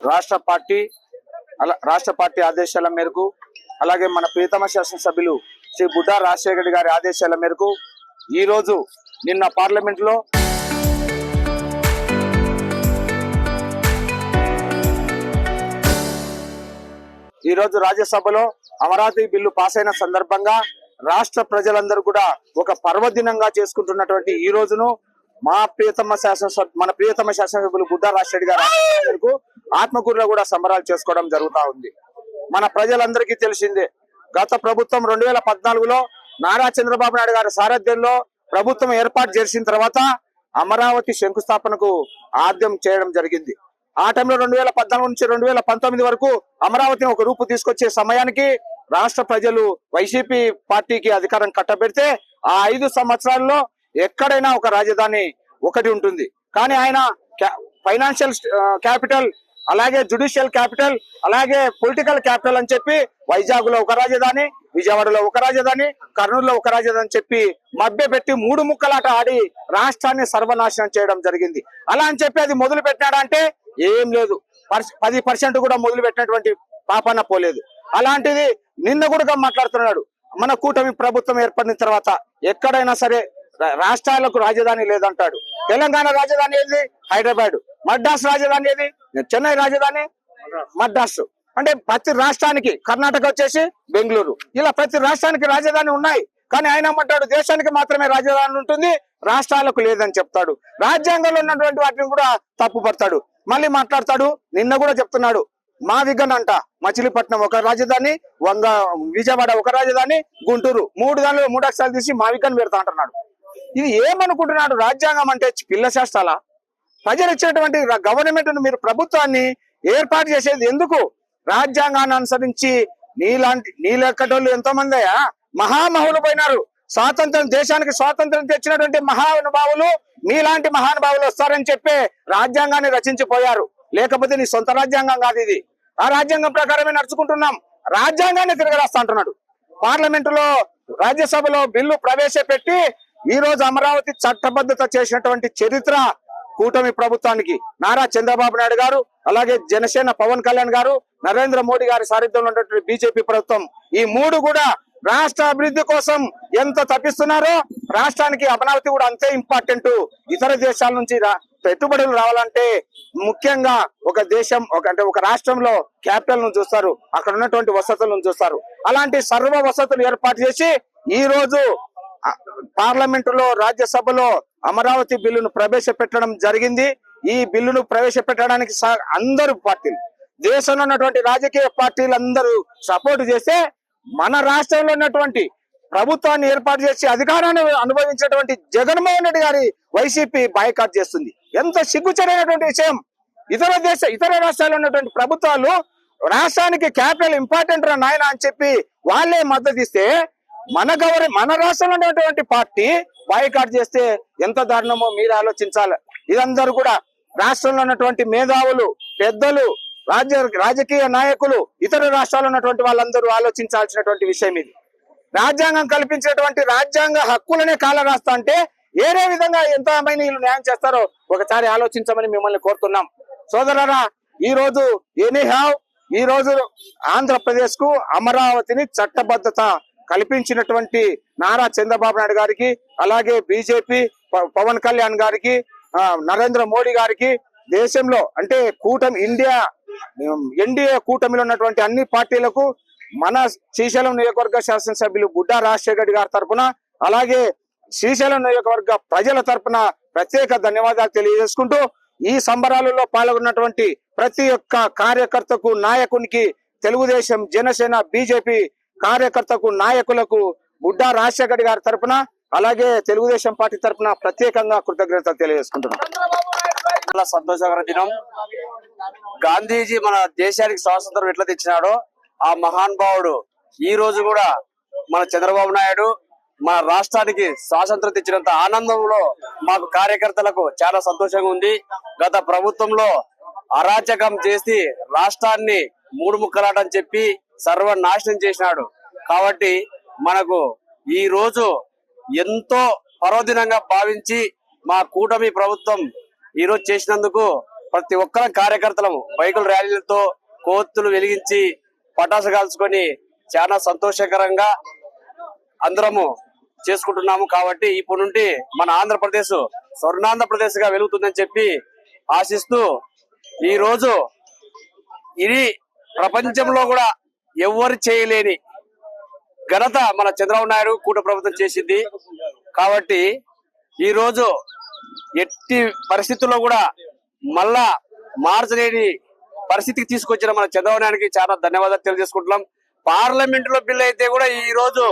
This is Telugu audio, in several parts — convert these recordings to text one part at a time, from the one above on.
రాష్ట్ర పార్టీ ఆదేశాల మేరకు అలాగే మన ప్రియతమ శాసనసభ్యులు శ్రీ బుడ్డా రాజశేఖర రెడ్డి గారి ఆదేశాల మేరకు ఈ రోజు నిన్న పార్లమెంట్ లో ఈ రోజు రాజ్యసభలో అమరావతి బిల్లు పాస్ అయిన సందర్భంగా రాష్ట్ర ప్రజలందరూ కూడా ఒక పర్వదినంగా చేసుకుంటున్నటువంటి ఈ రోజును మన ప్రియతమ శాసనసభ్యులు బుడ్డా రాజశేఖర రెడ్డి గారు ఆత్మకూరులో కూడా సంబరాలు చేసుకోవడం జరుగుతా ఉంది. మన ప్రజలందరికీ తెలిసిందే, గత ప్రభుత్వం 2014లో నారా చంద్రబాబు నాయుడు గారి సారథ్యంలో ప్రభుత్వం ఏర్పాటు చేసిన తర్వాత అమరావతి శంకుస్థాపనకు ఆద్యం చేయడం జరిగింది. ఆ టైంలో 2014 నుంచి 2019 వరకు అమరావతిని ఒక రూపు తీసుకొచ్చే సమయానికి రాష్ట్ర ప్రజలు వైసీపీ పార్టీకి అధికారం కట్టబెడితే ఆ 5 సంవత్సరాల్లో ఎక్కడైనా ఒక రాజధాని ఒకటి ఉంటుంది. కానీ ఆయన ఫైనాన్షియల్ క్యాపిటల్, అలాగే జ్యుడిషియల్ క్యాపిటల్, అలాగే పొలిటికల్ క్యాపిటల్ అని చెప్పి వైజాగ్ లో ఒక రాజధాని, విజయవాడలో ఒక రాజధాని, కర్నూలులో ఒక రాజధాని చెప్పి మభ్యపెట్టి 3 ముక్కలాట ఆడి రాష్ట్రాన్ని సర్వనాశనం చేయడం జరిగింది. అలా అని చెప్పి అది మొదలు పెట్టాడంటే ఏం లేదు, 10% కూడా మొదలు పెట్టినటువంటి పాపన పోలేదు. అలాంటిది నిన్న కూడా మాట్లాడుతున్నాడు, మన కూటమి ప్రభుత్వం ఏర్పడిన తర్వాత ఎక్కడైనా సరే రాష్ట్రాలకు రాజధాని లేదంటాడు. తెలంగాణ రాజధాని ఏది? హైదరాబాద్. మద్రాస్ రాజధాని ఏది? చెన్నై రాజధాని మద్రాసు. అంటే ప్రతి రాష్ట్రానికి, కర్ణాటక వచ్చేసి బెంగళూరు, ఇలా ప్రతి రాష్ట్రానికి రాజధాని ఉన్నాయి. కానీ ఆయన ఏమంటాడు, దేశానికి మాత్రమే రాజధాని ఉంటుంది, రాష్ట్రాలకు లేదని చెప్తాడు. రాజ్యాంగంలో ఉన్నటువంటి వాటిని కూడా తప్పు పడతాడు. మళ్ళీ మాట్లాడతాడు, నిన్న కూడా చెప్తున్నాడు, మా విగన్ అంట మచిలీపట్నం ఒక రాజధాని, విజయవాడ ఒక రాజధాని, గుంటూరు 3 అక్షరాలు తీసి మా విగన్ పెడతా అంటున్నాడు. ఇది ఏమనుకుంటున్నాడు? రాజ్యాంగం అంటే పిల్ల శాస్త్రాల? ప్రజలు ఇచ్చినటువంటి గవర్నమెంట్ మీరు ప్రభుత్వాన్ని ఏర్పాటు చేసేది ఎందుకు? రాజ్యాంగాన్ని అనుసరించి నీలెక్కటోళ్ళు ఎంతో మంది మహామహులు పోయినారు. దేశానికి స్వాతంత్రం తెచ్చినటువంటి మహానుభావులు, మీలాంటి మహానుభావులు వస్తారని చెప్పి రాజ్యాంగాన్ని రచించిపోయారు. లేకపోతే నీ సొంత రాజ్యాంగం కాదు ఇది. ఆ రాజ్యాంగం ప్రకారమే నడుచుకుంటున్నాం. రాజ్యాంగాన్ని తిరగరాస్తా అంటున్నాడు. పార్లమెంటులో, రాజ్యసభలో బిల్లు ప్రవేశపెట్టి ఈ రోజు అమరావతి చట్టబద్ధత చేసినటువంటి చరిత్ర కూటమి ప్రభుత్వానికి నారా చంద్రబాబు నాయుడు గారు, అలాగే జనసేన పవన్ కళ్యాణ్ గారు, నరేంద్ర మోడీ గారి సారథ్యంలో ఉన్నటువంటి బీజేపీ ప్రభుత్వం, ఈ 3 కూడా రాష్ట్ర అభివృద్ధి కోసం ఎంత తప్పిస్తున్నారో రాష్ట్రానికి అమరావతి కూడా అంతే ఇంపార్టెంట్. ఇతర దేశాల నుంచి పెట్టుబడులు రావాలంటే ముఖ్యంగా ఒక రాష్ట్రంలో క్యాపిటల్ ను చూస్తారు, అక్కడ ఉన్నటువంటి వసతులను చూస్తారు. అలాంటి సర్వ వసతులు ఏర్పాటు చేసి ఈ రోజు పార్లమెంటులో, రాజ్యసభలో అమరావతి బిల్లును ప్రవేశపెట్టడం జరిగింది. ఈ బిల్లును ప్రవేశపెట్టడానికి అందరూ పార్టీలు, దేశంలో ఉన్నటువంటి రాజకీయ పార్టీలు అందరూ సపోర్ట్ చేస్తే మన రాష్ట్రంలో ఉన్నటువంటి ప్రభుత్వాన్ని ఏర్పాటు చేసి అధికారాన్ని అనుభవించినటువంటి జగన్మోహన్ రెడ్డి గారి వైసీపీ బాయ్కాట్ చేస్తుంది. ఎంత సిగ్గుచేటైనటువంటి విషయం! ఇతర రాష్ట్రాల్లో ఉన్నటువంటి ప్రభుత్వాలు రాష్ట్రానికి క్యాపిటల్ ఇంపార్టెంట్ రా నాయన అని చెప్పి వాళ్ళే మద్దతు ఇస్తే మన రాష్ట్రంలో ఉన్నటువంటి పార్టీ బాయ్కాట్ చేస్తే ఎంత దారుణమో మీరు ఆలోచించాలి. ఇదందరూ కూడా రాష్ట్రంలో ఉన్నటువంటి మేధావులు, పెద్దలు, రాజకీయ నాయకులు, ఇతర రాష్ట్రాల్లో ఉన్నటువంటి వాళ్ళందరూ ఆలోచించాల్సినటువంటి విషయం ఇది. రాజ్యాంగం కల్పించినటువంటి రాజ్యాంగ హక్కులనే కాల రాస్తా అంటే ఏరే విధంగా ఎంతమంది వీళ్ళు న్యాయం చేస్తారో ఒకసారి ఆలోచించమని మిమ్మల్ని కోరుతున్నాం. సోదరులారా, ఈ రోజు ఆంధ్రప్రదేశ్ కు అమరావతిని చట్టబద్ధత కల్పించినటువంటి నారా చంద్రబాబు నాయుడు గారికి, అలాగే బీజేపీ పవన్ కళ్యాణ్ గారికి, నరేంద్ర మోడీ గారికి, దేశంలో అంటే ఎన్డీఏ కూటమిలో ఉన్నటువంటి అన్ని పార్టీలకు, మన శ్రీశైలం నియోజకవర్గ శాసనసభ్యులు బుడ్డా రాజశేఖర రెడ్డి గారి తరఫున, అలాగే శ్రీశైలం నియోజకవర్గ ప్రజల తరఫున ప్రత్యేక ధన్యవాదాలు తెలియజేసుకుంటూ, ఈ సంబరాలలో పాల్గొన్నటువంటి ప్రతి ఒక్క కార్యకర్తకు, నాయకునికి, తెలుగుదేశం, జనసేన, బీజేపీ కార్యకర్తకు, నాయకులకు బుడ్డా రాజశేఖర గారి తరఫున, అలాగే తెలుగుదేశం పార్టీ తరఫున ప్రత్యేకంగా కృతజ్ఞతలు తెలియజేసుకుంటున్నాం. చాలా సంతోషకర దినం. గాంధీజీ మన దేశానికి స్వాతంత్రం ఎట్లా తెచ్చినాడో ఆ మహానుభావుడు ఈ రోజు కూడా మన చంద్రబాబు నాయుడు మన రాష్ట్రానికి స్వాతంత్రం తెచ్చినంత ఆనందంలో మాకు కార్యకర్తలకు చాలా సంతోషంగా ఉంది. గత ప్రభుత్వంలో అరాచకం చేసి రాష్ట్రాన్ని 3 ముక్కలాటని చెప్పి సర్వనాశనం చేసినాడు. కాబట్టి మనకు ఈ రోజు ఎంతో పర్వదినంగా భావించి మా కూటమి ప్రభుత్వం ఈ రోజు చేసినందుకు ప్రతి ఒక్కరం కార్యకర్తలము బైకుల ర్యాలీలతో కోతులు వెలిగించి పటాసు కాల్చుకొని చాలా సంతోషకరంగా అందరము చేసుకుంటున్నాము. కాబట్టి ఇప్పుడు నుండి మన ఆంధ్రప్రదేశ్ స్వర్ణాంధ్రప్రదేశ్ గా వెలుగుతుందని చెప్పి ఆశిస్తూ ఈ రోజు ఇది ప్రపంచంలో కూడా ఎవరు చేయలేని ఘనత మన చంద్రబాబు నాయుడు కూటమి ప్రభుత్వం చేసింది. కాబట్టి ఈ రోజు ఎట్టి పరిస్థితుల్లో కూడా మళ్ళా మార్చలేని పరిస్థితికి తీసుకొచ్చిన మన చంద్రబాబు నాయుడుకి చాలా ధన్యవాదాలు తెలియజేసుకుంటున్నాం. పార్లమెంట్ లో బిల్లు అయితే కూడా ఈ రోజు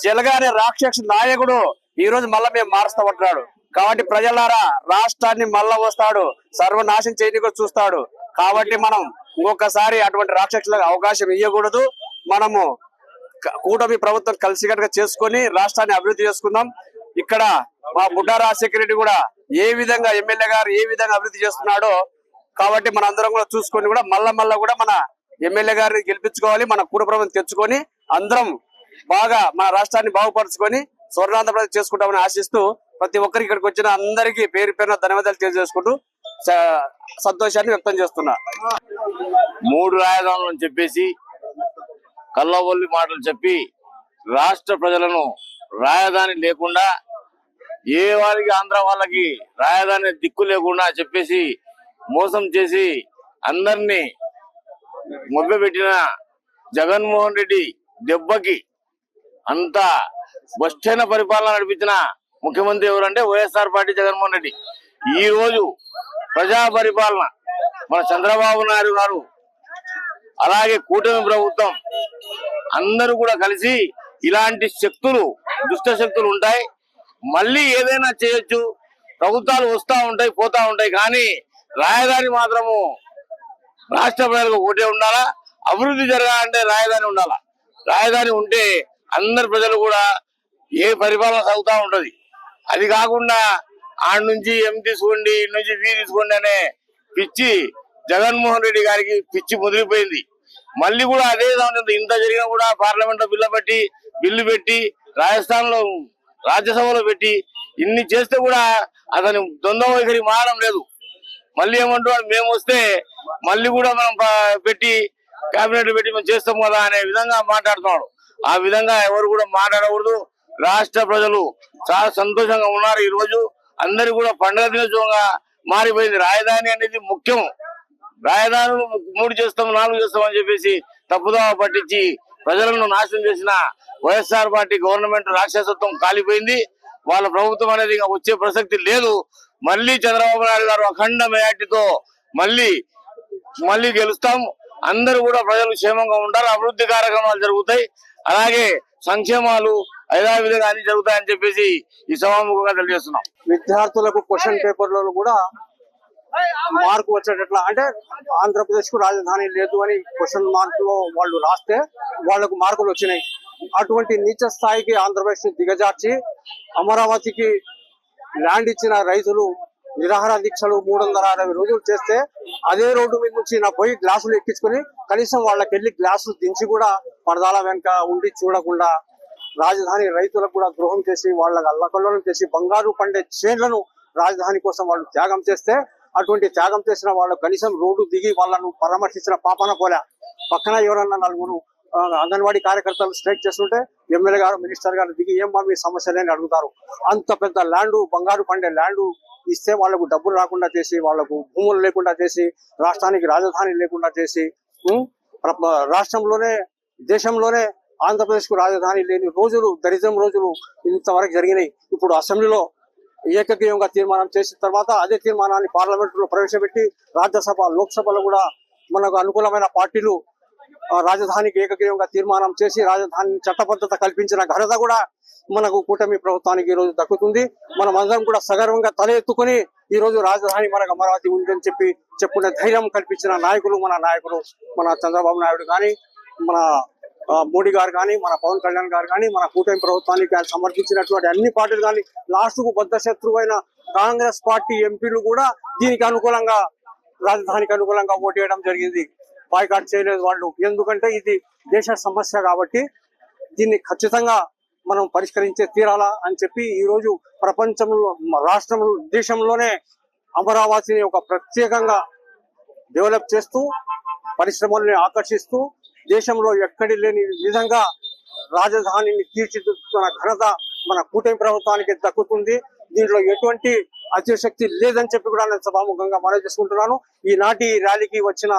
జలగానే రాక్షస నాయకుడు ఈ రోజు మళ్ళా మేము మారుస్తామంటున్నాడు. కాబట్టి ప్రజలారా రాష్ట్రాన్ని మళ్ళా వస్తాడు, సర్వనాశనం చేయడానికి చూస్తాడు. కాబట్టి మనం ఇంకొకసారి అటువంటి రాక్షసులకు అవకాశం ఇవ్వకూడదు. మనము కూటమి ప్రభుత్వం కలిసికట్టుగా చేసుకొని రాష్ట్రాన్ని అభివృద్ధి చేసుకుందాం. ఇక్కడ మా బుడ్డా రాజశేఖర రెడ్డి కూడా ఏ విధంగా ఎమ్మెల్యే గారు ఏ విధంగా అభివృద్ధి చేస్తున్నాడో కాబట్టి మన అందరం కూడా చూసుకొని కూడా మళ్ళా కూడా మన ఎమ్మెల్యే గారిని గెలిపించుకోవాలి. మన కూటమి ప్రభుత్వం తెచ్చుకొని అందరం బాగా మన రాష్ట్రాన్ని బాగుపరుచుకొని స్వర్ణాంధ్రప్రదేశ్ చేసుకుంటామని ఆశిస్తూ ప్రతి ఒక్కరికి ఇక్కడికి వచ్చిన అందరికీ పేరు పేరున ధన్యవాదాలు తెలియజేసుకుంటూ సంతోషాన్ని వ్యక్తం చేస్తున్నా. 3 రాజధానులు అని చెప్పేసి కల్లబొల్లి మాటలు చెప్పి రాష్ట్ర ప్రజలను రాజధాని లేకుండా ఏ వారికి ఆంధ్ర వాళ్ళకి రాజధాని దిక్కు లేకుండా చెప్పేసి మోసం చేసి అందరినీ మొగ్గబెట్టిన జగన్మోహన్ రెడ్డి దెబ్బకి అంత బస్టైన పరిపాలన నడిపించిన ముఖ్యమంత్రి ఎవరంటే వైఎస్ఆర్ పార్టీ జగన్మోహన్ రెడ్డి. ఈ రోజు ప్రజా పరిపాలన మన చంద్రబాబు నాయుడు గారు అలాగే కూటమి ప్రభుత్వం అందరూ కూడా కలిసి ఇలాంటి శక్తులు దుష్ట శక్తులు ఉంటాయి, మళ్ళీ ఏదైనా చేయొచ్చు, ప్రభుత్వాలు వస్తా ఉంటాయి పోతా ఉంటాయి, కానీ రాజధాని మాత్రము రాష్ట్ర ప్రజలకు ఒకటే ఉండాలా. అభివృద్ధి జరగాలంటే రాజధాని ఉండాలా. రాజధాని ఉంటే అందరు ప్రజలు కూడా ఏ పరిపాలన సాగుతా ఉంటది. అది కాకుండా ఆడ నుంచి ఎం తీసుకోండి ఇటు నుంచి వి తీసుకోండి అనే పిచ్చి జగన్మోహన్ రెడ్డి గారికి పిచ్చి ముదిరిపోయింది. మళ్ళీ కూడా అదే ఇంత జరిగినా కూడా పార్లమెంట్ లో బిల్లు పెట్టి రాజస్థాన్ లో రాజ్యసభలో పెట్టి ఇన్ని చేస్తే కూడా అతని ద్వంద్వ వైఖరి మారడం లేదు. మళ్ళీ ఏమంటున్నాడు, మేము వస్తే మళ్ళీ కూడా మనం పెట్టి కేబినెట్ పెట్టి మేము చేస్తాం కదా అనే విధంగా మాట్లాడుతున్నాడు. ఆ విధంగా ఎవరు కూడా మాట్లాడకూడదు. రాష్ట్ర ప్రజలు చాలా సంతోషంగా ఉన్నారు. ఈ రోజు అందరు కూడా పండుగ దినోత్సవంగా మారిపోయింది. రాజధాని అనేది ముఖ్యం. రాజధానులు 3 చేస్తాం 4 చేస్తాం అని చెప్పేసి తప్పుదోవ పట్టించి ప్రజలను నాశనం చేసిన వైఎస్ఆర్ పార్టీ గవర్నమెంట్ రాక్షసత్వం కాలిపోయింది. వాళ్ళ ప్రభుత్వం అనేది ఇంకా వచ్చే ప్రసక్తి లేదు. మళ్ళీ చంద్రబాబు నాయుడు గారు అఖండ మెజార్టీతో మళ్ళీ గెలుస్తాం. అందరూ కూడా ప్రజలు క్షేమంగా ఉంటారు, అభివృద్ధి కార్యక్రమాలు జరుగుతాయి, అలాగే సంక్షేమాలు యథావిధిగా అన్ని జరుగుతాయని చెప్పేసి ఈ సభాముఖంగా తెలియజేస్తున్నాం. విద్యార్థులకు క్వశ్చన్ పేపర్లలో కూడా మార్కు వచ్చేటట్లా అంటే ఆంధ్రప్రదేశ్ కు రాజధాని లేదు అని క్వశ్చన్ మార్క్ లో వాళ్ళు రాస్తే వాళ్లకు మార్కులు వచ్చినాయి. అటువంటి నీచ స్థాయికి ఆంధ్రప్రదేశ్ దిగజార్చి అమరావతికి ల్యాండ్ ఇచ్చిన రైతులు నిరాహార దీక్షలు 360 రోజులు చేస్తే అదే రోడ్డు మీద నుంచి నా పోయి గ్లాసులు ఎక్కించుకొని కనీసం వాళ్ళకి వెళ్ళి గ్లాసులు దించి కూడా పరదాల వెనక ఉండి చూడకుండా రాజధాని రైతులకు కూడా ద్రోహం చేసి వాళ్ళకి అల్లకల్లోలం చేసి బంగారు పండే చేన్లను రాజధాని కోసం వాళ్ళు త్యాగం చేస్తే అటువంటి త్యాగం చేసిన వాళ్ళు కనీసం రోడ్డు దిగి వాళ్ళను పరామర్శించిన పాపన పోలే. పక్కన ఎవరన్నా 4 అంగన్వాడీ కార్యకర్తలు స్ట్రైక్ చేస్తుంటే ఎమ్మెల్యే గారు మినిస్టర్ గారు దిగి ఏం మీ సమస్యలేని అడుగుతారు. అంత పెద్ద ల్యాండ్ బంగారు పండే ల్యాండ్ ఇస్తే వాళ్లకు డబ్బులు రాకుండా చేసి వాళ్లకు భూములు లేకుండా చేసి రాష్ట్రానికి రాజధాని లేకుండా చేసి రాష్ట్రంలోనే దేశంలోనే ఆంధ్రప్రదేశ్ కు రాజధాని లేని రోజులు దరిద్రం రోజులు ఇంతవరకు జరిగినాయి. ఇప్పుడు అసెంబ్లీలో ఏకగ్రీవంగా తీర్మానం చేసిన తర్వాత అదే తీర్మానాన్ని పార్లమెంట్ లో ప్రవేశపెట్టి రాజ్యసభ లోక్సభలో కూడా మనకు అనుకూలమైన పార్టీలు రాజధానికి ఏకగ్రీవంగా తీర్మానం చేసి రాజధాని చట్టబద్ధత కల్పించిన ఘనత కూడా మనకు కూటమి ప్రభుత్వానికి ఈ రోజు దక్కుతుంది. మనం అందరం కూడా సగర్వంగా తల ఎత్తుకొని ఈ రోజు రాజధాని మనకు అమరావతి ఉందని చెప్పి చెప్పుకునే ధైర్యం కల్పించిన నాయకులు మన చంద్రబాబు నాయుడు కానీ మన మోడీ గారు కానీ మన పవన్ కళ్యాణ్ గారు కానీ మన కూటమి ప్రభుత్వానికి సమర్థించినటువంటి అన్ని పార్టీలు కానీ లాస్ట్ కు బద్ద శత్రువైన కాంగ్రెస్ పార్టీ ఎంపీలు కూడా దీనికి అనుకూలంగా రాజధానికి అనుకూలంగా ఓటేయడం జరిగింది. బాయ్కాట్ చేయలేదు వాళ్ళు. ఎందుకంటే ఇది దేశ సమస్య కాబట్టి దీన్ని ఖచ్చితంగా మనం పరిష్కరించే తీరాలా అని చెప్పి ఈ రోజు ప్రపంచంలో దేశంలోనే అమరావతిని ఒక ప్రత్యేకంగా డెవలప్ చేస్తూ పరిశ్రమల్ని ఆకర్షిస్తూ దేశంలో ఎక్కడి లేని విధంగా రాజధానిని తీర్చిదిద్దుతున్న ఘనత మన కూటమి ప్రభుత్వానికి దక్కుతుంది. దీంట్లో ఎటువంటి అతిశక్తి లేదని చెప్పి కూడా నేను సభాముఖంగా మనవి చేసుకుంటున్నాను. ఈనాటి ర్యాలీకి వచ్చిన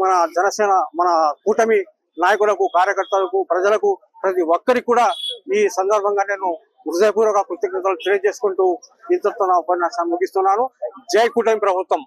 మన జనసేన మన కూటమి నాయకులకు, కార్యకర్తలకు, ప్రజలకు, ప్రతి ఒక్కరికి కూడా ఈ సందర్భంగా నేను హృదయపూర్వక కృతజ్ఞతలు తెలియజేసుకుంటూ ఇంతతో నా ఉపన్యాసాన్ని ముగిస్తున్నాను. జై కూటమి ప్రభుత్వం.